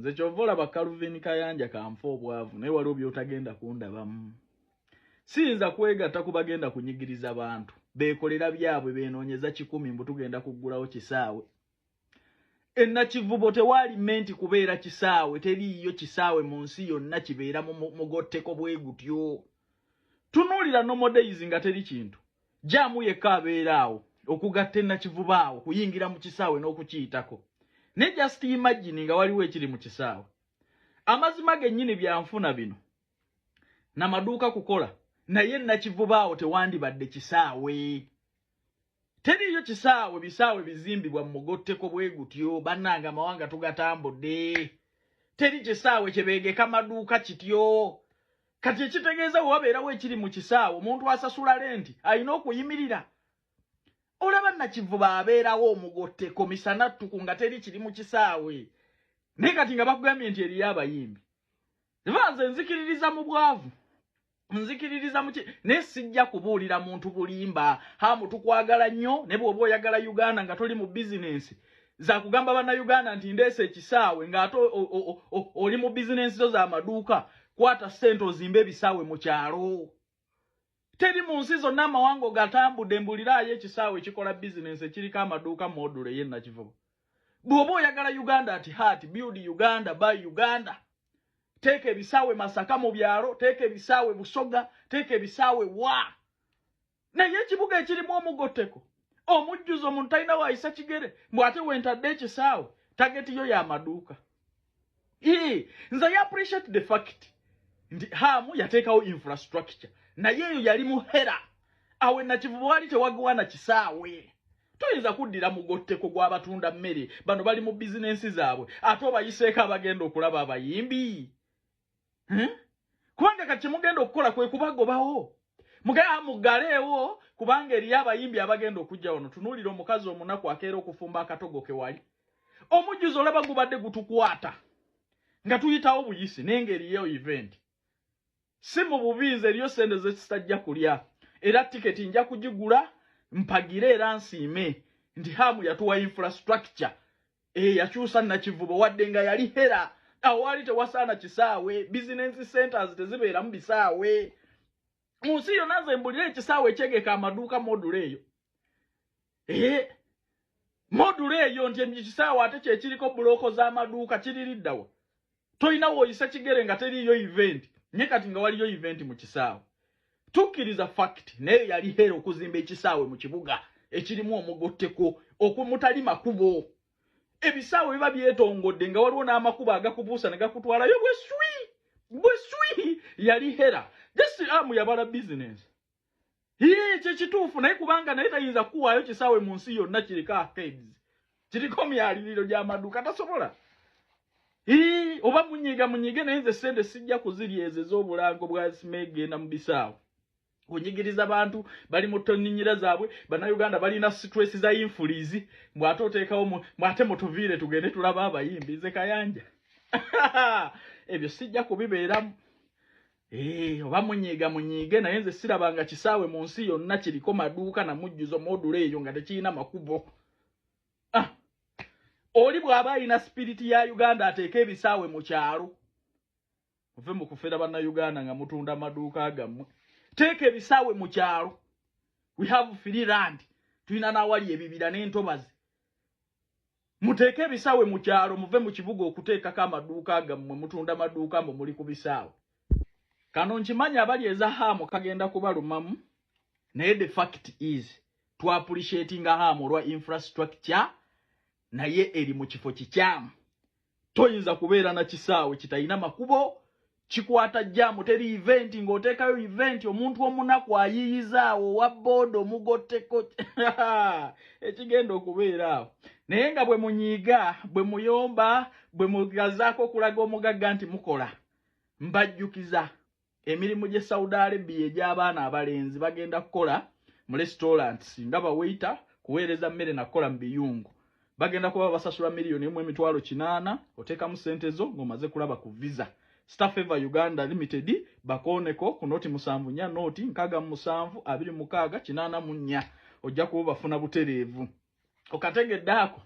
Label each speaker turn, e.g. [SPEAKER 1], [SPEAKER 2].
[SPEAKER 1] nze kyovola bakaluvini kayanja kanfa obwavu naye waliwo byotagenda kundabamu. Siyinza kwegatta kubagenda kunyigiriza abantu beekolera byabwe benoonyeza 100 mbu tugenda kuggulawo kisaawe. Ennakivubo tewali menti kubeera kisaawe, teriiyo kisaawe mu nsi yonna kibeera mugotteko bwe gutyo. Tunuulira no days nga teri kintu. Jaamu yekka abeeraawo okugatta ennakivubo awo kuyingira mu kisaawe n'okukiyitako. Ne just imagine nga waliwo ekiri mu kisaawe. Amazima gennyini byanfuna bino. Namaduuka kukola naye ennakivubo awo tewandibadde kisaawe. Teriyo kisaawe bisaawe bizimbibwa mugotteko bwe gutyo bannanga mawanga tugatambudde. Teri kisaawe kyebeegeka maduuka kityo. Kati ekitegeeza wabeerawo ekiri mu kisaawe omuntu asasula lenti alina okuyimirira. Olaba nnakivubo abeerawo omugotteko misana ttuku nga teri kiri mu kisaawe. Naye kati nga bakugambye nti eriyo abayimbi. Nze nzikiririza mu bwavu. Nzikiririza muki ne sijja kubuulira muntu bulimba hamu tukwagala nnyo ne bw'oba oyagala Uganda nga toli mu business za kugamba bana Uganda nti ndeese ekisaawe nga ato oli mu business zo za maduuka kwata sente ozimbe ebisaawe mu kyalo. Teri mu nsi zonna amawanga gatambudde mbulirayo ekisaawe ekikola business ekiriko amaduuka module ye Nakivubo. Bw'oba oyagala Uganda ati heart build Uganda by Uganda. Teke ebisawe Masaka mu byalo, teke ebisawe Busoga, teke ebisawe wa. Naye ekibuga ekirimu omugotteko. Omujjuzo omuntu talina waayisa kigere, mbw'ate wentadde ekisaawe, tageti yo ya maduuka. Nze I appreciate the fact nti hamu yateekawo infrastructure. Naye eyo yali muhera. Awe Nakivubo wali tewagwana kisaawe. Toyinza kuddira mugotteko gw'abatunda mmere, bano bali mu bizinensi zaabwe, ate obayiseeko abagenda okulaba abayimbi. Kubanga kati mugenda okukola kwe kubagobawo. Mugaya mugaleewo kubanga eriyo abayimbi abagenda okujja wano. Tunuulira omukazi omunaku akeera okufumba akatogo ke wali. Omujjuzo olaba gubadde gutukwata. Nga tuyitawo buyisi n'engeri yo event. Si mu bubinzi eriyo sente ze kitajja kulya. Era tiketi nja kugigula mpagire era nsiime nti hamu yatuwa infrastructure. Yakyusa Nakivubo wadde nga yali hera. Awali tewasaana kisaawe, business centers tezibeera mu bisaawe. Mu nsi yonna nze mbulira ekisaawe ekyegeka amaduuka module eyo. Module eyo nti ekisaawe ate kyekiriko buloko z'amaduuka kiririddawa. Toyina woyisa kigere nga teriyo event. Nye kati nga waliyo event mu kisaawe. Tukkiriza fact naye yali hero okuzimba ekisaawe mu kibuga ekirimu omugotteko okumutali makubo. Ebisaawe biba byetongodde nga waliwo n'amakubo agakubuusa ne gakutwalayo bweswi yali hera. Just yabala business. Kyekituufu naye kubanga naye tayinza kuwaayo kisaawe mu nsi yonna kiriko arcades. Kiriko myaliriro gy'amaduuka tasobola. Oba munyige naye nze sente sijja kuzirya ezo ez'obulango bwa simegenda mu bisaawe. Kunyigiriza abantu bali mu tonninyira zaabwe bannayuganda balina stress za influence mbwate oteekawo mwate mutuviire tugende tulaba abayimbi ze kayanja. Ebyo sijja kubibeeramu. Oba munyige naye nze sirabanga kisaawe mu nsi yonna kiriko maduuka na mujjuzo module eyo nga tekirina makubo. Oli bw'aba alina spirit ya Uganda ateeka ebisaawe mu kyalo. Muve mu kufera bannayuganda nga mutunda maduuka gammwe. Teke ebisaawe mu kyalo. We have free land. Tulina n'awali ebibira n'entobazi. Muteeke ebisaawe mu kyalo muve mu kibuga okuteekako amaduuka gammwe mutunda maduuka mbu muli ku bisaawe. Kano nkimanya abali eza hamu kagenda kubalumamu. Naye the fact is to appreciating hamu olwa infrastructure naye eri mu kifo kikyamu. Toyinza kubeera na kisaawe kitalina makubo. Chikwata jamu teri event ng'oteekayo event omuntu omunaku ayiyizaawo wa board omugotteko ekigenda okubeera awo. Naye nga bwe munyiiga bwe muyomba bwe mugazaako okulaga omugagga nti mukola mbajjukiza emirimu gye Saudi Arabia egy'abaana abalenzi bagenda kukola mu restaurants nga bawaita kuweereza mmere nakola mu biyungu. Bagenda kuba basasula $1,800,000 oteekamu sente zo ng'omaze kulaba ku visa. Staff Ever Uganda Limited bakoneko ku noti 74 noti 67 26 84 ojja kuba bafuna butereevu. Okategedde ako